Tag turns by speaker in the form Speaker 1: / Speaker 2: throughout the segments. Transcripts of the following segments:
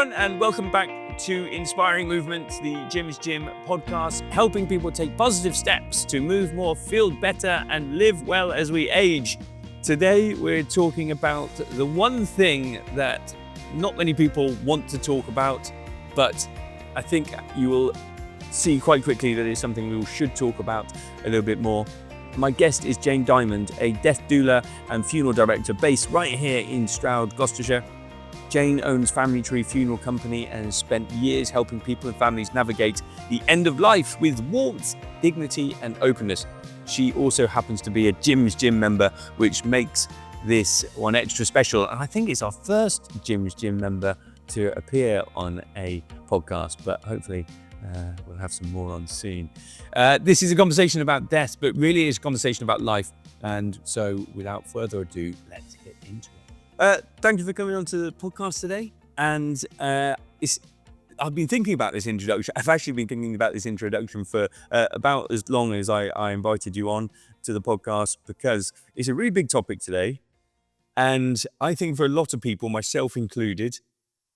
Speaker 1: everyone, and welcome back to Inspiring Movement, the Gym is Gym podcast, helping people take positive steps to move more, feel better, and live well as we age. Today, we're talking about the one thing that not many people want to talk about, but I think you will see quite quickly that it's something we should talk about a little bit more. My guest is Jane Diamond, a death doula and funeral director based right here in Stroud, Gloucestershire. Jane owns Family Tree Funeral Company and has spent years helping people and families navigate the end of life with warmth, dignity, and openness. She also happens to be a Gym's Gym member, which makes this one extra special. And I think it's our first Gym's Gym member to appear on a podcast, but hopefully we'll have some more on soon. This is a conversation about death, but really it's a conversation about life. And so without further ado, let's get into it. Thank you for coming on to the podcast today. And I've been thinking about this introduction. I've actually been thinking about this introduction for about as long as I invited you on to the podcast, because it's a really big topic today. And I think for a lot of people, myself included,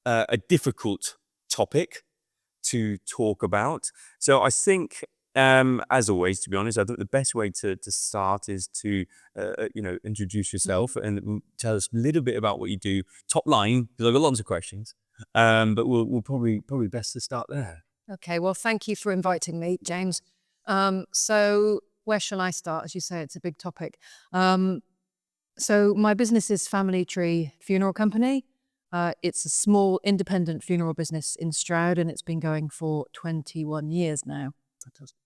Speaker 1: a difficult topic to talk about. So I think, as always, to be honest, I think the best way to start is to, introduce yourself and tell us a little bit about what you do. Top line, because I've got lots of questions, but we'll probably best to start there.
Speaker 2: Okay, well, thank you for inviting me, James. So where shall I start? As you say, it's a big topic. So my business is Family Tree Funeral Company. It's a small independent funeral business in Stroud, and it's been going for 21 years now.
Speaker 1: Fantastic.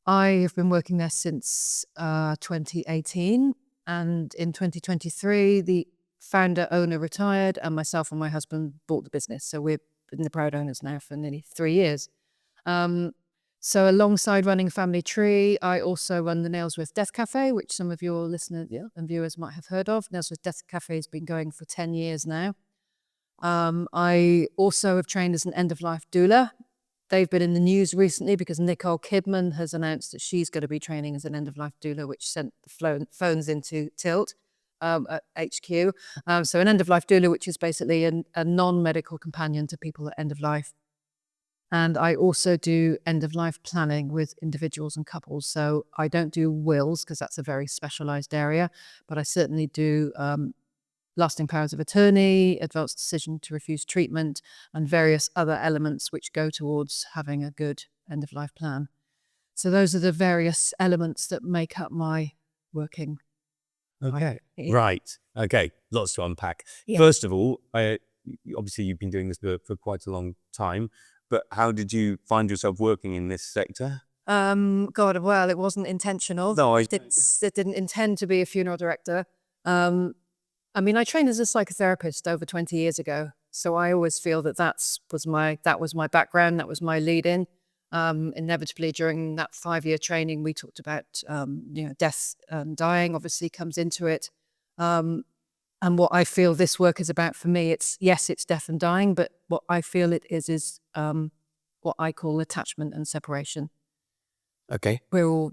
Speaker 2: I have been working there since 2018, and in 2023, the founder owner retired, and myself and my husband bought the business. So we've been the proud owners now for nearly 3 years. So alongside running Family Tree, I also run the Nailsworth Death Cafe, which some of your listeners and viewers might have heard of. Nailsworth Death Cafe has been going for 10 years now. I also have trained as an end-of-life doula. They've been in the news recently because Nicole Kidman has announced that she's going to be training as an end-of-life doula, which sent the phones into tilt at HQ. So an end-of-life doula, which is basically a non-medical companion to people at end of life. And I also do end-of-life planning with individuals and couples. So I don't do wills because that's a very specialised area, but I certainly do lasting powers of attorney, advanced decision to refuse treatment, and various other elements which go towards having a good end-of-life plan. So those are the various elements that make up my working.
Speaker 1: Okay, right. Okay, lots to unpack.
Speaker 2: Yeah.
Speaker 1: First of all, obviously you've been doing this for quite a long time, but how did you find yourself working in this sector?
Speaker 2: God, well, it wasn't intentional.
Speaker 1: No, I
Speaker 2: didn't intend to be a funeral director. I trained as a psychotherapist over 20 years ago. So I always feel that was my background, that was my lead-in. Inevitably, during that 5-year training, we talked about, death and dying obviously comes into it. And what I feel this work is about for me, it's death and dying, but what I feel it is what I call attachment and separation.
Speaker 1: Okay.
Speaker 2: We're all,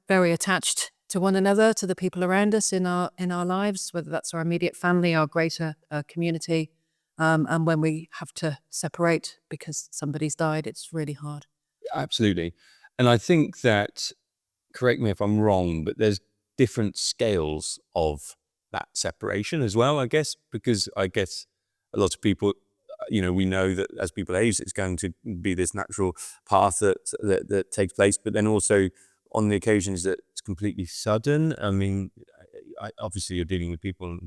Speaker 2: very attached to one another, to the people around us in our lives, whether that's our immediate family, our greater community. And when we have to separate because somebody's died, it's really hard.
Speaker 1: Absolutely. And I think that, correct me if I'm wrong, but there's different scales of that separation as well, I guess, because I guess a lot of people, we know that as people age, it's going to be this natural path that takes place, but then also on the occasions that it's completely sudden. Obviously you're dealing with people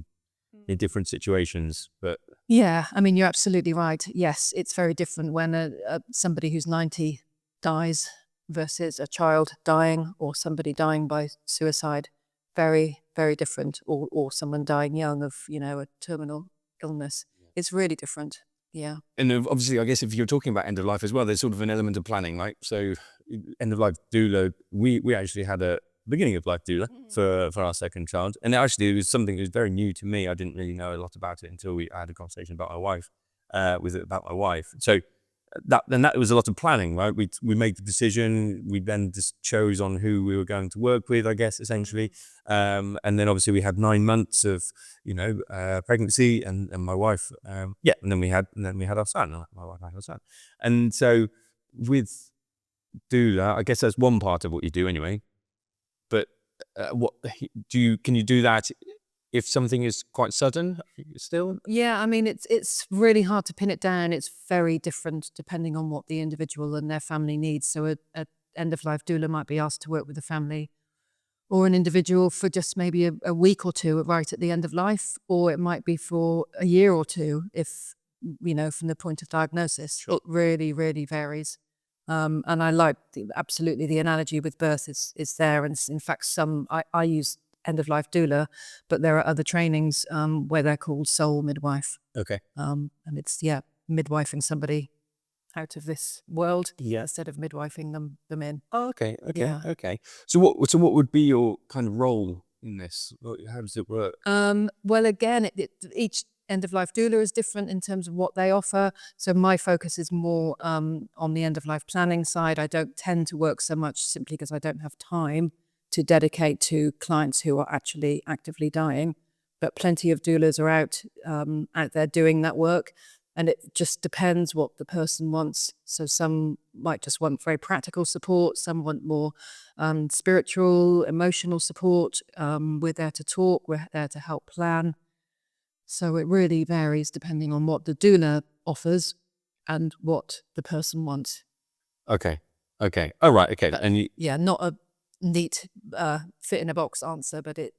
Speaker 1: in different situations, but...
Speaker 2: Yeah, you're absolutely right. Yes, it's very different when somebody who's 90 dies versus a child dying or somebody dying by suicide. Very, very different. Or someone dying young of, a terminal illness. It's really different. Yeah.
Speaker 1: And obviously, I guess if you're talking about end of life as well, there's sort of an element of planning, right? So end of life doula, we actually had a beginning of life doula for our second child. And actually it was something that was very new to me. I didn't really know a lot about it until I had a conversation about my wife, about my wife. So that was a lot of planning, right? We made the decision. We then just chose on who we were going to work with, I guess, essentially. And then obviously we had 9 months of pregnancy, and my wife, and then we had our son. My wife had our son, and so with doula, I guess that's one part of what you do anyway. But can you do that if something is quite sudden still?
Speaker 2: Yeah, I mean, it's really hard to pin it down. It's very different depending on what the individual and their family needs. So a end-of-life doula might be asked to work with a family or an individual for just maybe a week or two right at the end of life, or it might be for a year or two if, from the point of diagnosis.
Speaker 1: Sure.
Speaker 2: It really, really varies. And I like absolutely the analogy with birth is there. And in fact, I use end-of-life doula, but there are other trainings where they're called soul midwife.
Speaker 1: Okay.
Speaker 2: And it's, midwifing somebody out of this world instead of midwifing them in.
Speaker 1: Oh, okay.
Speaker 2: Yeah.
Speaker 1: Okay. So what would be your kind of role in this? How does it work?
Speaker 2: Well, again, each end-of-life doula is different in terms of what they offer. So my focus is more on the end-of-life planning side. I don't tend to work so much simply because I don't have time to dedicate to clients who are actually actively dying. But plenty of doulas are out there doing that work. And it just depends what the person wants. So some might just want very practical support. Some want more spiritual, emotional support. We're there to talk. We're there to help plan. So it really varies depending on what the doula offers and what the person wants.
Speaker 1: Okay. Oh, right. Okay.
Speaker 2: But,
Speaker 1: and
Speaker 2: not a neat fit in a box answer, but it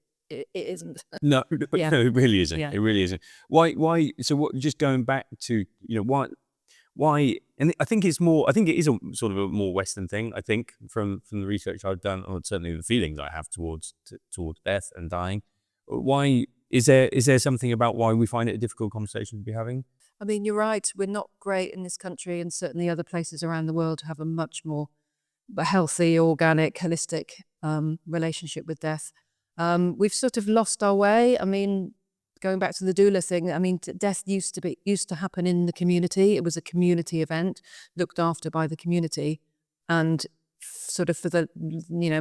Speaker 2: isn't.
Speaker 1: No, no, it really isn't.
Speaker 2: Yeah.
Speaker 1: It really isn't. Why? So what? Just going back to why? And I think it is a sort of a more Western thing. I think from the research I've done, or certainly the feelings I have towards death and dying. Why is there something about why we find it a difficult conversation to be having?
Speaker 2: I mean, you're right. We're not great in this country, and certainly other places around the world have a much more healthy, organic, holistic relationship with death. We've sort of lost our way. I mean, going back to the doula thing, I mean, death used to happen in the community. It was a community event looked after by the community. And sort of for the,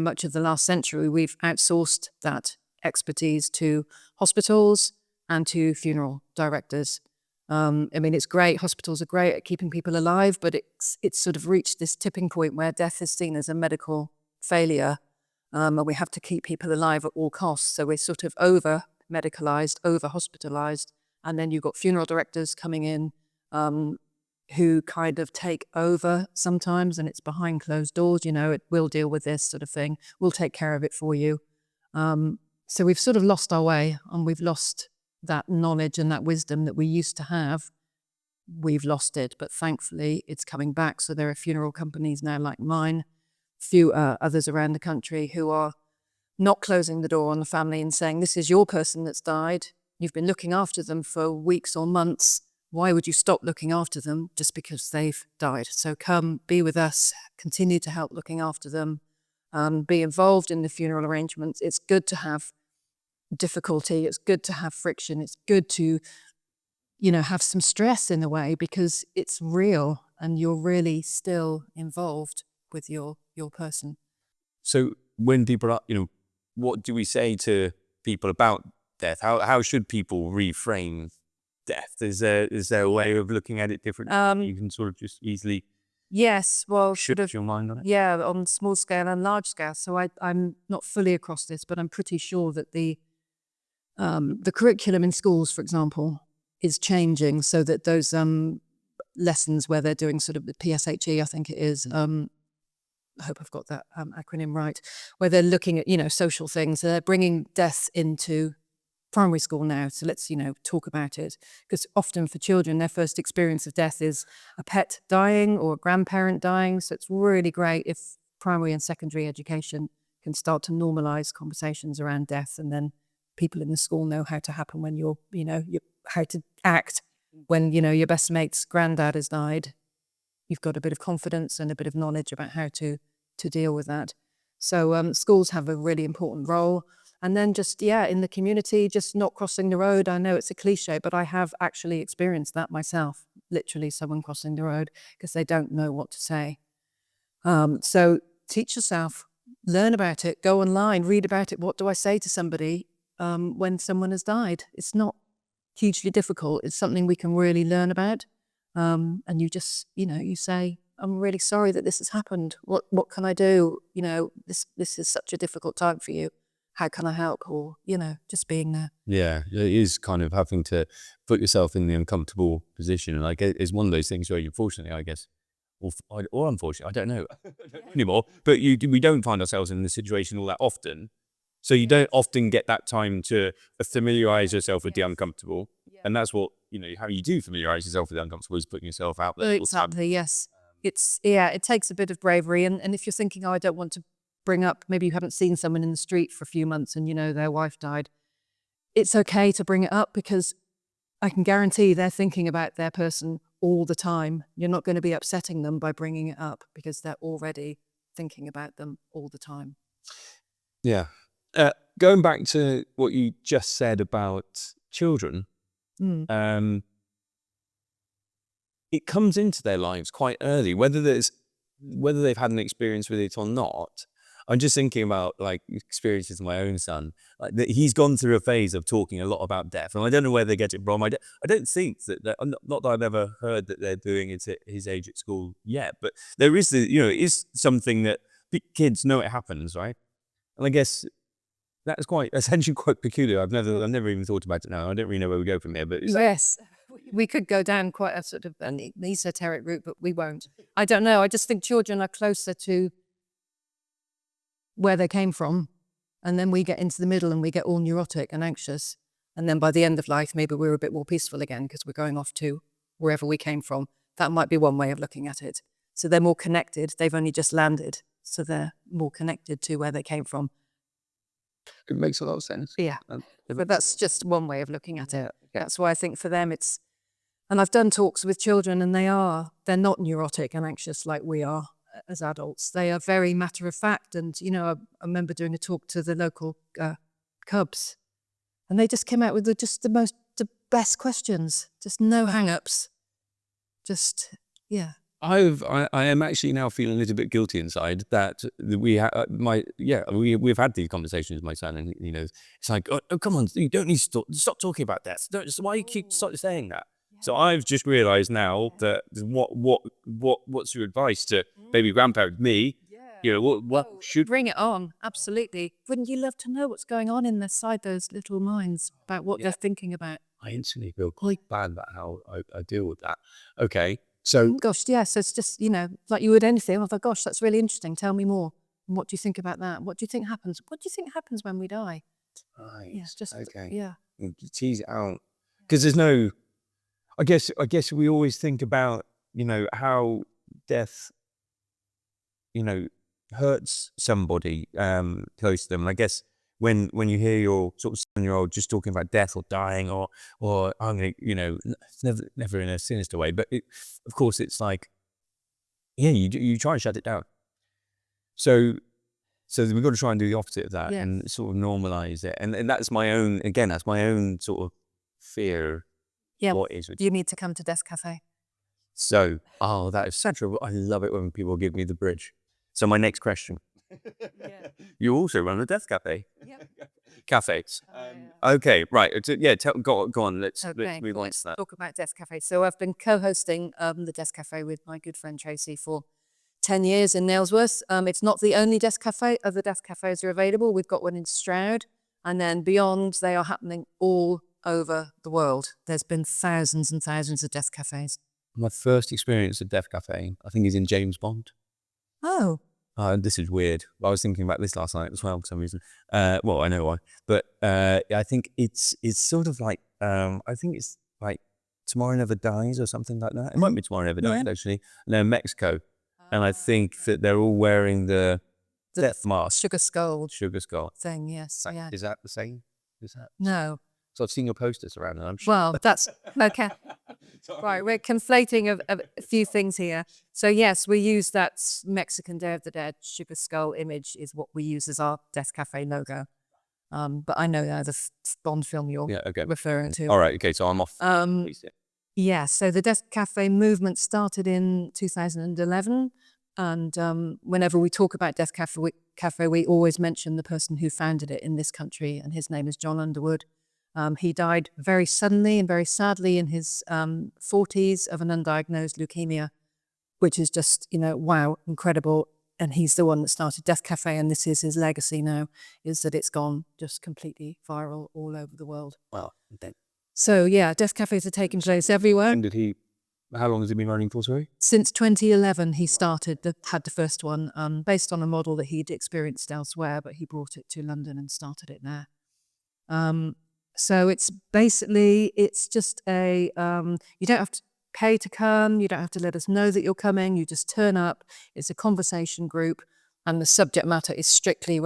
Speaker 2: much of the last century, we've outsourced that expertise to hospitals and to funeral directors. I mean, it's great. Hospitals are great at keeping people alive, but it's sort of reached this tipping point where death is seen as a medical failure. And we have to keep people alive at all costs. So we're sort of over-medicalized, over-hospitalized. And then you've got funeral directors coming in who kind of take over sometimes, and it's behind closed doors, we'll deal with this sort of thing. We'll take care of it for you. So we've sort of lost our way, and we've lost that knowledge and that wisdom that we used to have. We've lost it, but thankfully it's coming back. So there are funeral companies now like mine, few others around the country who are not closing the door on the family and saying, this is your person that's died. You've been looking after them for weeks or months. Why would you stop looking after them just because they've died? So come, be with us, continue to help looking after them, be involved in the funeral arrangements. It's good to have difficulty. It's good to have friction. It's good to, have some stress in a way, because it's real and you're really still involved with your person.
Speaker 1: So when people are, what do we say to people about death? How should people reframe death? Is there a way of looking at it differently? You can sort of just easily shift your mind on it?
Speaker 2: Yeah, on small scale and large scale. So I'm not fully across this, but I'm pretty sure that the curriculum in schools, for example, is changing so that those lessons where they're doing sort of the PSHE, I think it is, I hope I've got that acronym right, where they're looking at, social things. They're bringing death into primary school now. So let's, talk about it. Because often for children, their first experience of death is a pet dying or a grandparent dying. So it's really great if primary and secondary education can start to normalize conversations around death, and then people in the school know how to happen when how to act when, your best mate's granddad has died. You've got a bit of confidence and a bit of knowledge about how to deal with that. So schools have a really important role. And then just, in the community, just not crossing the road. I know it's a cliche, but I have actually experienced that myself. literally someone crossing the road because they don't know what to say. So teach yourself, learn about it, go online, read about it. What do I say to somebody when someone has died? It's not hugely difficult. It's something we can really learn about. And you just, you say, I'm really sorry that this has happened. What can I do? This is such a difficult time for you. How can I help? Or, just being there.
Speaker 1: Yeah, it is kind of having to put yourself in the uncomfortable position. And like, it's one of those things where you, fortunately, I guess, or unfortunately, I don't know anymore, but we don't find ourselves in this situation all that often. So you don't often get that time to familiarize yourself with the uncomfortable. And that's what, how you do familiarize yourself with the uncomfortable is putting yourself out there.
Speaker 2: Exactly, yes. It takes a bit of bravery. And if you're thinking, I don't want to bring up, maybe you haven't seen someone in the street for a few months and their wife died, it's okay to bring it up because I can guarantee they're thinking about their person all the time. You're not going to be upsetting them by bringing it up because they're already thinking about them all the time.
Speaker 1: Yeah. Going back to what you just said about children, it comes into their lives quite early, whether they've had an experience with it or not. I'm just thinking about like experiences of my own son. Like he's gone through a phase of talking a lot about death, and I don't know where they get it from. I don't think that not that I've ever heard that they're doing it at his age at school yet, but there is it is something that kids know it happens, right? And I guess that's essentially quite peculiar. I've never even thought about it now. I don't really know where we go from there, but
Speaker 2: yes, we could go down quite a sort of an esoteric route, but we won't. I don't know. I just think children are closer to where they came from, and then we get into the middle and we get all neurotic and anxious, and then by the end of life maybe we're a bit more peaceful again because we're going off to wherever we came from. That might be one way of looking at it. So they're more connected. They've only just landed, so they're more connected to where they came from.
Speaker 1: It makes a lot of sense.
Speaker 2: Yeah, but that's just one way of looking at it. That's why I think for them it's, and I've done talks with children and they're not neurotic and anxious like we are as adults. They are very matter of fact. And, I remember doing a talk to the local Cubs, and they just came out with the best questions, just no hang-ups. Just, yeah.
Speaker 1: I am actually now feeling a little bit guilty inside that we've had these conversations with my son, and it's like, oh come on, you don't need to stop talking about that. Why you keep saying that? So I've just realised now that what's your advice to baby grandparents, me? What should
Speaker 2: bring it on? Absolutely. Wouldn't you love to know what's going on inside those little minds about what they're thinking about?
Speaker 1: I instantly feel quite bad about how I deal with that. Okay. So
Speaker 2: gosh, yeah. So it's just, like you would anything. I thought, gosh, that's really interesting. Tell me more. And what do you think about that? What do you think happens? What do you think happens when we die?
Speaker 1: Right.
Speaker 2: Yeah, just
Speaker 1: okay.
Speaker 2: Yeah.
Speaker 1: Tease it out, because there's no. I guess we always think about how death, hurts somebody close to them. And I guess when you hear your sort of 7-year-old just talking about death or dying or I'm gonna, it's never in a sinister way, but of course it's like, you try and shut it down. So we've got to try and do the opposite of that and sort of normalize it. And that's my own sort of fear.
Speaker 2: Yeah.
Speaker 1: What is it?
Speaker 2: You need to come to Desk Cafe.
Speaker 1: So, that is such a. I love it when people give me the bridge. So my next question. You also run a death cafe. Yep. Cafes. Okay, right. Go on. Let's move on to that.
Speaker 2: Talk about Desk Cafe. So I've been co-hosting the Desk Cafe with my good friend Tracy for 10 years in Nailsworth. It's not the only Desk Cafe. Other Desk Cafes are available. We've got one in Stroud, and then beyond, they are happening all over the world. There's been thousands and thousands of Desk Cafes.
Speaker 1: My first experience at Death Cafe, I think, is in James Bond.
Speaker 2: Oh.
Speaker 1: This is weird. I was thinking about this last night as well for some reason. Well, I know why, but I think it's sort of like I think it's like Tomorrow Never Dies or something like that. It might be Tomorrow Never Dies actually. And they're in Mexico, and I think that they're all wearing the death mask.
Speaker 2: Sugar skull
Speaker 1: thing.
Speaker 2: Yes.
Speaker 1: Is that the same? Is that
Speaker 2: no?
Speaker 1: So I've seen your posters around, and I'm sure.
Speaker 2: Well, that's okay. Right, we're conflating a few things here. So yes, we use that Mexican Day of the Dead sugar skull image is what we use as our Death Cafe logo. But I know the Bond film you're referring to.
Speaker 1: All right, okay, so I'm off.
Speaker 2: Yeah, so the Death Cafe movement started in 2011. And whenever we talk about Death Cafe, we always mention the person who founded it in this country, and his name is John Underwood. He died very suddenly and very sadly in his 40s of an undiagnosed leukemia, which is just, wow, incredible. And he's the one that started Death Cafe, and this is his legacy now, is that it's gone just completely viral all over the world.
Speaker 1: Wow.
Speaker 2: So yeah, Death Cafes are taking place everywhere.
Speaker 1: And how long has it been running for, sorry?
Speaker 2: Since 2011, he had the first one, based on a model that he'd experienced elsewhere, but he brought it to London and started it there. So it's just you don't have to pay to come, you don't have to let us know that you're coming, you just turn up. It's a conversation group, and the subject matter is strictly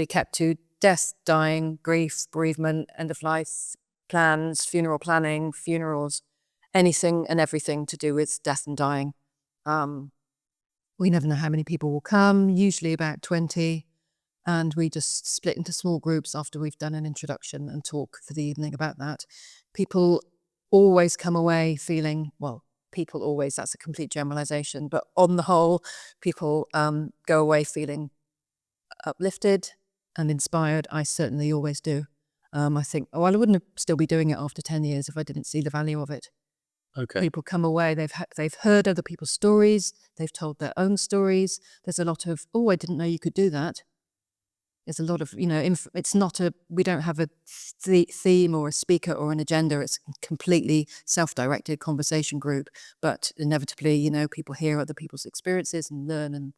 Speaker 2: kept to death, dying, grief, bereavement, end of life plans, funeral planning, funerals, anything and everything to do with death and dying. We never know how many people will come, usually about 20. And we just split into small groups after we've done an introduction and talk for the evening about that. People always come away feeling, people always, that's a complete generalization, but on the whole, people go away feeling uplifted and inspired. I certainly always do. I think, I wouldn't still be doing it after 10 years if I didn't see the value of it.
Speaker 1: Okay.
Speaker 2: People come away, they've heard other people's stories, they've told their own stories. There's a lot of, I didn't know you could do that. There's a lot of, it's not we don't have a theme or a speaker or an agenda. It's a completely self-directed conversation group. But inevitably, people hear other people's experiences and learn. And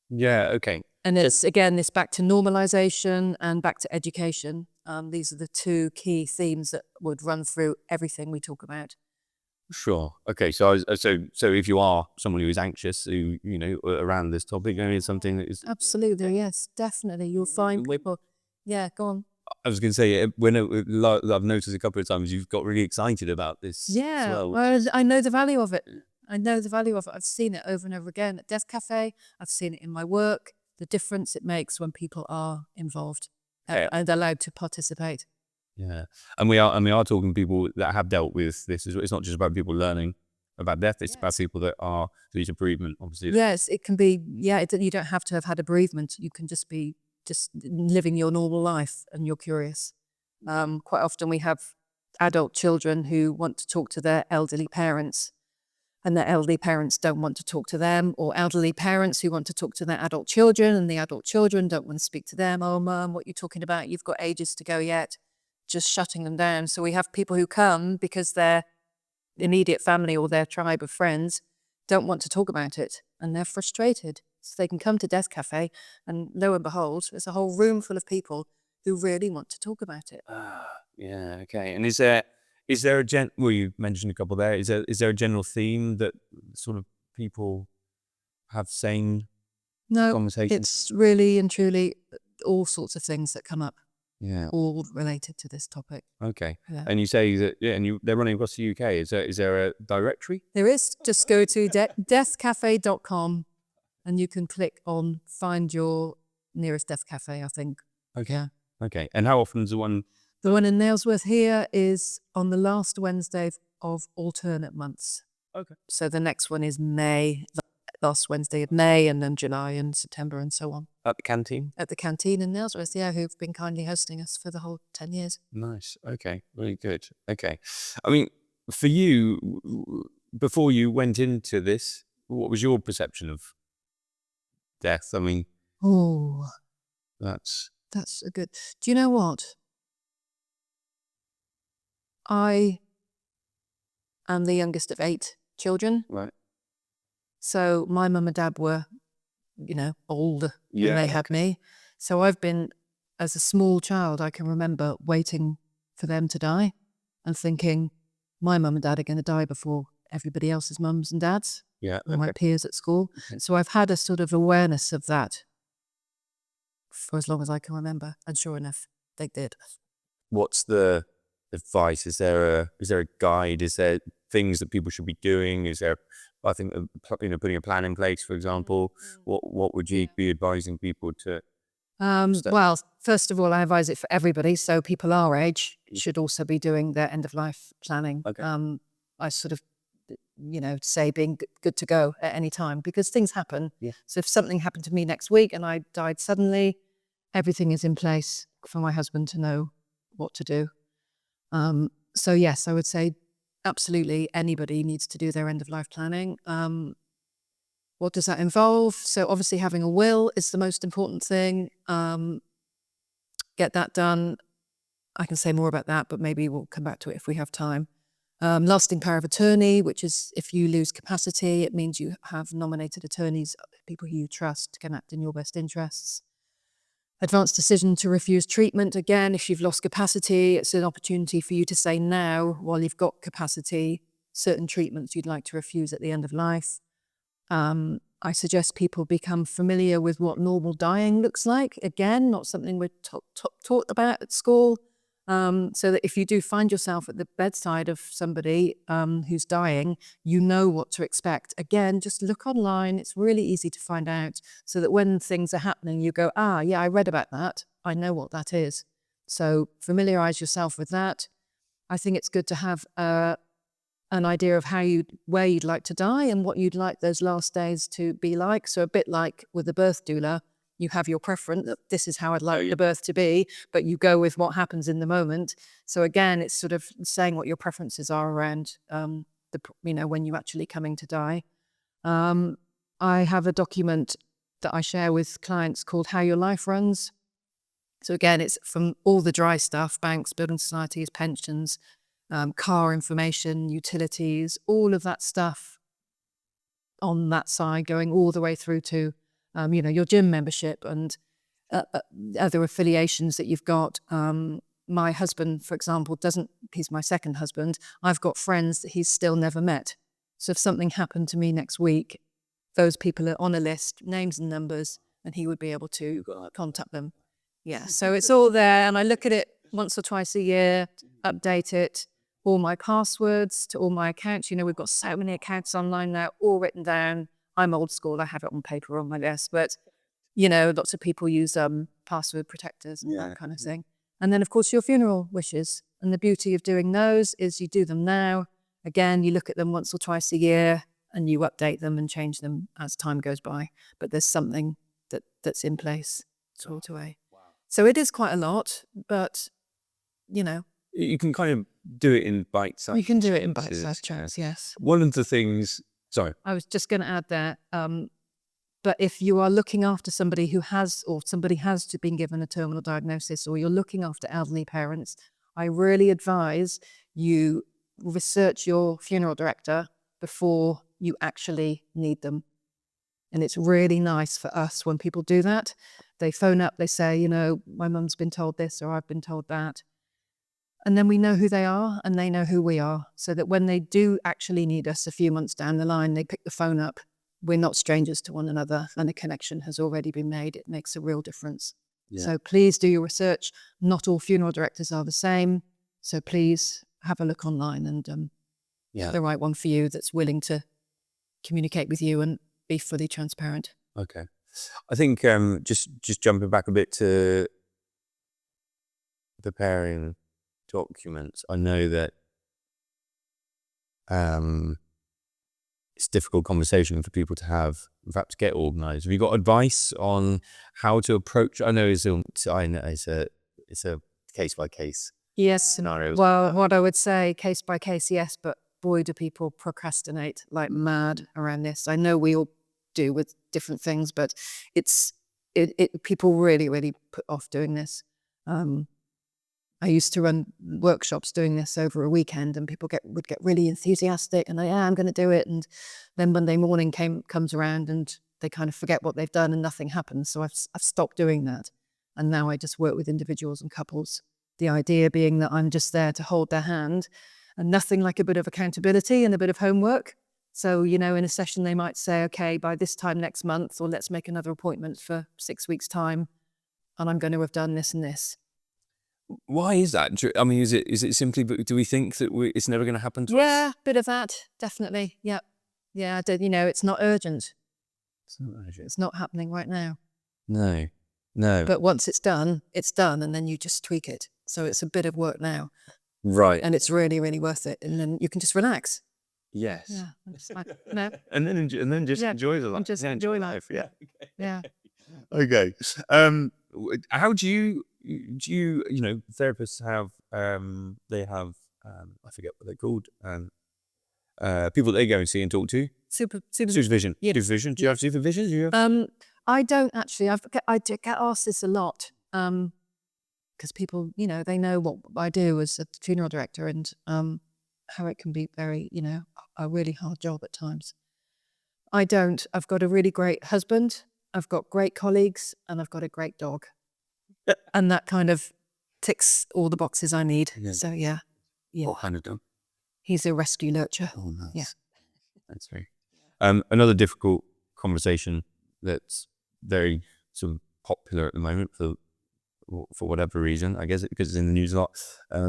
Speaker 1: yeah, okay.
Speaker 2: And it's, again, this back to normalization and back to education. These are the two key themes that would run through everything we talk about.
Speaker 1: Sure. Okay. So if you are someone who is anxious, around this topic, it's something that is
Speaker 2: absolutely, yes, definitely. You'll find people. Yeah, go on.
Speaker 1: I was going to say, when I've noticed a couple of times, you've got really excited about this.
Speaker 2: Yeah,
Speaker 1: well,
Speaker 2: I know the value of it. I've seen it over and over again at Death Cafe. I've seen it in my work. The difference it makes when people are involved and allowed to participate.
Speaker 1: Yeah, and we are talking to people that have dealt with this. It's not just about people learning about death. It's about people that are through bereavement, obviously.
Speaker 2: Yes, it can be. Yeah, you don't have to have had a bereavement. You can just be living your normal life, and you're curious. Quite often we have adult children who want to talk to their elderly parents, and their elderly parents don't want to talk to them, or elderly parents who want to talk to their adult children, and the adult children don't want to speak to them. Oh, Mum, what are you talking about? You've got ages to go yet. Just shutting them down. So we have people who come because their immediate family or their tribe of friends don't want to talk about it, and they're frustrated. So they can come to Death Cafe, and lo and behold, there's a whole room full of people who really want to talk about it.
Speaker 1: Yeah, okay. And is there a well, you mentioned a couple there. Is there a general theme that sort of people have same conversations?
Speaker 2: It's really and truly all sorts of things that come up.
Speaker 1: Yeah,
Speaker 2: all related to this topic.
Speaker 1: Okay.
Speaker 2: Yeah.
Speaker 1: And you say that, and they're running across the UK. Is there a directory?
Speaker 2: There is. Just go to deathcafe.com and you can click on find your nearest Death Cafe, I think.
Speaker 1: Okay.
Speaker 2: Yeah.
Speaker 1: Okay. And how often is the one?
Speaker 2: The one in Nailsworth here is on the last Wednesday of alternate months.
Speaker 1: Okay.
Speaker 2: So the next one is May, last Wednesday of May, and then July and September and so on.
Speaker 1: At the canteen?
Speaker 2: At the canteen in Nailsworth, yeah, who've been kindly hosting us for the whole 10 years.
Speaker 1: Nice. Okay. Really good. Okay. I mean, for you, before you went into this, what was your perception of death? I mean, that's
Speaker 2: a good. Do you know what? I am the youngest of 8 children.
Speaker 1: Right.
Speaker 2: So my mum and dad were, older when they had me. So I've been, as a small child, I can remember waiting for them to die and thinking, my mum and dad are going to die before everybody else's mums and dads.
Speaker 1: Yeah.
Speaker 2: And my peers at school. Okay. So I've had a sort of awareness of that for as long as I can remember. And sure enough, they did.
Speaker 1: What's the advice? Is there a guide? Is there things that people should be doing? Is there, I think, putting a plan in place, for example? What would you be advising people to?
Speaker 2: Well, first of all, I advise it for everybody. So people our age should also be doing their end of life planning.
Speaker 1: Okay.
Speaker 2: I sort of, say being good to go at any time, because things happen.
Speaker 1: Yeah.
Speaker 2: So if something happened to me next week and I died suddenly, everything is in place for my husband to know what to do. So yes, I would say absolutely anybody needs to do their end of life planning. What does that involve? So obviously having a will is the most important thing. Get that done. I can say more about that, but maybe we'll come back to it if we have time. Lasting power of attorney, which is if you lose capacity, it means you have nominated attorneys, people who you trust can act in your best interests. Advanced decision to refuse treatment. Again, if you've lost capacity, it's an opportunity for you to say now, while you've got capacity, certain treatments you'd like to refuse at the end of life. I suggest people become familiar with what normal dying looks like. Again, not something we're taught about at school. So that if you do find yourself at the bedside of somebody who's dying, you know what to expect. Again, just look online. It's really easy to find out, so that when things are happening, you go, yeah, I read about that. I know what that is. So familiarize yourself with that. I think it's good to have an idea of where you'd like to die and what you'd like those last days to be like. So a bit like with the birth doula, you have your preference that this is how I'd like the birth to be, but you go with what happens in the moment. So again, it's sort of saying what your preferences are around when you're actually coming to die. I have a document that I share with clients called How Your Life Runs. So again, it's from all the dry stuff: banks, building societies, pensions, car information, utilities, all of that stuff on that side, going all the way through to your gym membership and other affiliations that you've got. My husband, for example, he's my second husband. I've got friends that he's still never met. So if something happened to me next week, those people are on a list, names and numbers, and he would be able to contact them. Yeah, so it's all there, and I look at it once or twice a year, update it, all my passwords to all my accounts. We've got so many accounts online now, all written down. I'm old school, I have it on paper on my desk, but lots of people use password protectors and that kind of thing. And then of course your funeral wishes, and the beauty of doing those is you do them now. Again, you look at them once or twice a year and you update them and change them as time goes by, but there's something that's in place straight away. So it is quite a lot, but
Speaker 1: you can kind of do it in bite-sized.
Speaker 2: You can do it in bite-sized chunks, yes.
Speaker 1: One of the things, sorry.
Speaker 2: I was just going to add there, but if you are looking after somebody who has, or somebody has been given a terminal diagnosis, or you're looking after elderly parents, I really advise you research your funeral director before you actually need them. And it's really nice for us when people do that. They phone up, they say, my mum's been told this, or I've been told that. And then we know who they are and they know who we are, so that when they do actually need us a few months down the line, they pick the phone up. We're not strangers to one another, and a connection has already been made. It makes a real difference. Yeah. So please do your research. Not all funeral directors are the same. So please have a look online and the right one for you that's willing to communicate with you and be fully transparent.
Speaker 1: Okay. I think just jumping back a bit to preparing documents, I know that it's a difficult conversation for people to have, in fact, to get organised. Have you got advice on how to approach? I know it's a case by case.
Speaker 2: Yes.
Speaker 1: Scenario.
Speaker 2: Well, what I would say, case by case, yes, but boy, do people procrastinate like mad around this. I know we all do with different things, but people really, really put off doing this. I used to run workshops doing this over a weekend, and people would get really enthusiastic and I'm going to do it. And then Monday morning comes around and they kind of forget what they've done and nothing happens. So I've stopped doing that. And now I just work with individuals and couples. The idea being that I'm just there to hold their hand, and nothing like a bit of accountability and a bit of homework. So, in a session, they might say, okay, by this time next month, or let's make another appointment for 6 weeks' time, and I'm going to have done this and this.
Speaker 1: Why is that? I mean, is it simply, do we think that it's never going to happen to us?
Speaker 2: Yeah, bit of that, definitely. Yep. Yeah, it's not urgent.
Speaker 1: It's not urgent.
Speaker 2: It's not happening right now.
Speaker 1: No.
Speaker 2: But once it's done, and then you just tweak it. So it's a bit of work now.
Speaker 1: Right.
Speaker 2: And it's really, really worth it. And then you can just relax.
Speaker 1: Yes.
Speaker 2: Yeah, I'm just like, no,
Speaker 1: And then just
Speaker 2: Yeah,
Speaker 1: enjoy the life.
Speaker 2: and just
Speaker 1: Yeah,
Speaker 2: enjoy life.
Speaker 1: Yeah.
Speaker 2: yeah.
Speaker 1: Okay. How do you therapists have they have I forget what they're called, people they go and see and talk to. Supervision.
Speaker 2: Yeah.
Speaker 1: Supervision. Do you have supervision? Do you have?
Speaker 2: I don't actually. I do get asked this a lot because people, they know what I do as a funeral director and how it can be very, a really hard job at times. I don't. I've got a really great husband. I've got great colleagues, and I've got a great dog, and that kind of ticks all the boxes I need.
Speaker 1: Yeah.
Speaker 2: So yeah.
Speaker 1: What kind of dog?
Speaker 2: He's a rescue lurcher.
Speaker 1: Oh, nice.
Speaker 2: Yeah.
Speaker 1: That's very. Another difficult conversation that's very sort of popular at the moment for whatever reason, I guess because it's in the news a lot.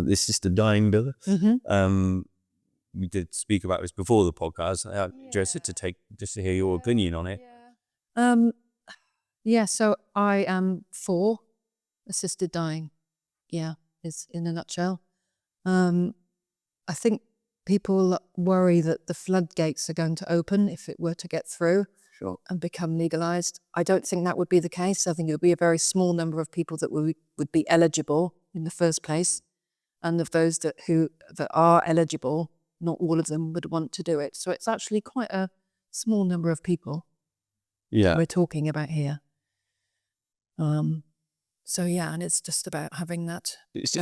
Speaker 1: This is the dying bill.
Speaker 2: Mm-hmm.
Speaker 1: We did speak about this before the podcast. I'm interested to hear your opinion on it.
Speaker 2: Yeah. So I am for assisted dying. Yeah, is in a nutshell. I think people worry that the floodgates are going to open if it were to get through and become legalized. I don't think that would be the case. I think it would be a very small number of people that would be eligible in the first place. And of those that are eligible, not all of them would want to do it. So it's actually quite a small number of people we're talking about here. So yeah, and it's just about having that.
Speaker 1: It's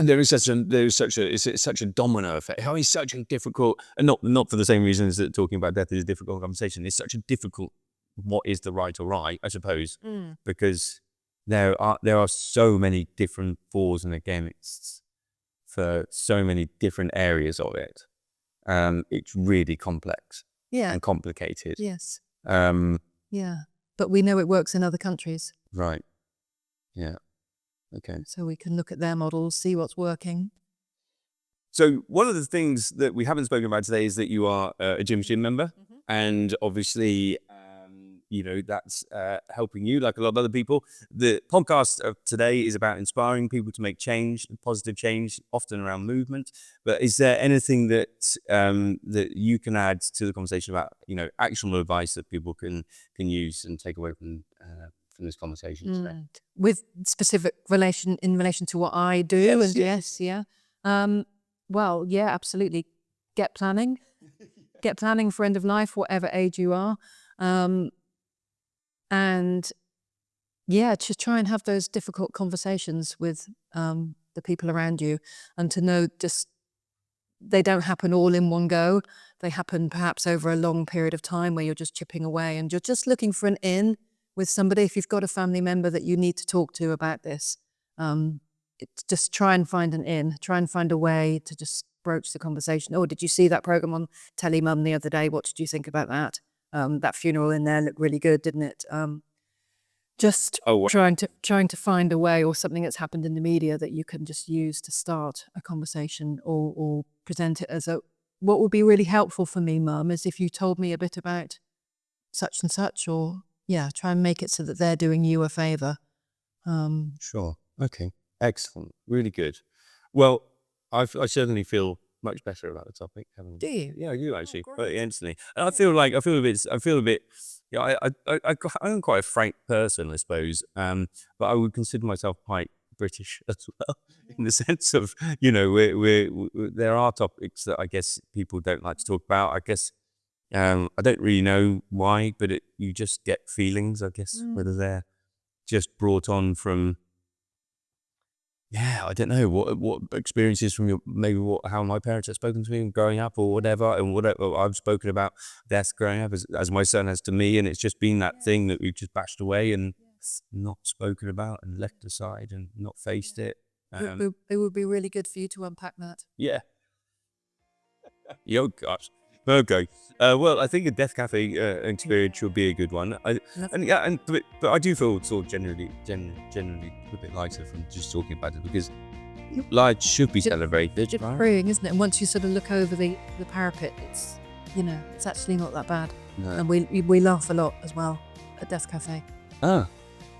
Speaker 1: such a domino effect. How is such a difficult, and not for the same reasons that talking about death is a difficult conversation. It's such a difficult. What is the right or right? I suppose because there are so many different fors and againsts for so many different areas of it. It's really complex and complicated.
Speaker 2: Yes. But we know it works in other countries.
Speaker 1: Right. Yeah. Okay.
Speaker 2: So we can look at their models, see what's working.
Speaker 1: So one of the things that we haven't spoken about today is that you are a gym member, and obviously, that's helping you like a lot of other people. The podcast of today is about inspiring people to make change, positive change, often around movement. But is there anything that that you can add to the conversation about actionable advice that people can use and take away from this conversation today?
Speaker 2: With specific relation to what I do? Well, yeah, absolutely. Get planning. Get planning for end of life, whatever age you are. And yeah, just try and have those difficult conversations with the people around you, and to know just they don't happen all in one go. They happen perhaps over a long period of time where you're just chipping away and you're just looking for an in with somebody. If you've got a family member that you need to talk to about this, it's just try and find an in, try and find a way to just broach the conversation. Oh, did you see that program on Telly Mum the other day? What did you think about that? That funeral in there looked really good, didn't it? Trying to find a way, or something that's happened in the media that you can just use to start a conversation, or present it as what would be really helpful for me, Mum, is if you told me a bit about such and such, or try and make it so that they're doing you a favour.
Speaker 1: Sure. Okay. Excellent. Really good. Well, I certainly feel much better about the topic.
Speaker 2: Do you?
Speaker 1: Yeah, I do actually, but instantly. And I feel a bit. I'm quite a frank person, I suppose. But I would consider myself quite British as well, in the sense of there are topics that I guess people don't like to talk about. I guess I don't really know why, but you just get feelings, I guess, whether they're just brought on from. Yeah, I don't know what experiences from how my parents have spoken to me growing up, or whatever, and whatever I've spoken about death growing up as my son has to me, and it's just been that thing that we've just bashed away and not spoken about and left aside and not faced it.
Speaker 2: It would be really good for you to unpack that.
Speaker 1: Yeah. Oh gosh. Okay. Well, I think a Death Cafe experience would be a good one. But I do feel sort of generally a bit lighter from just talking about it, because life should be celebrated.
Speaker 2: It's freeing, isn't it? And once you sort of look over the parapet, it's it's actually not that bad. No. And we laugh a lot as well at Death Cafe.
Speaker 1: Ah.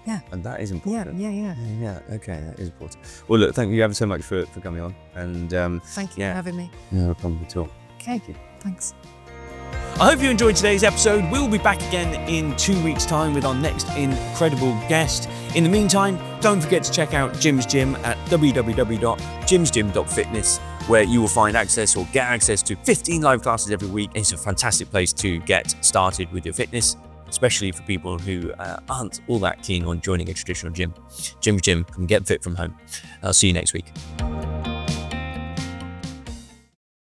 Speaker 2: Yeah.
Speaker 1: And that is important.
Speaker 2: Yeah.
Speaker 1: Okay, that is important. Well, look, thank you ever so much for coming on. And
Speaker 2: thank you for having me.
Speaker 1: No problem at all.
Speaker 2: Okay. Thanks.
Speaker 1: I hope you enjoyed today's episode. We'll be back again in 2 weeks' time with our next incredible guest. In the meantime, don't forget to check out Jim's Gym at www.jimsgym.fitness, where you will find access or get access to 15 live classes every week. It's a fantastic place to get started with your fitness, especially for people who aren't all that keen on joining a traditional gym. Jim's Gym, come get fit from home. I'll see you next week.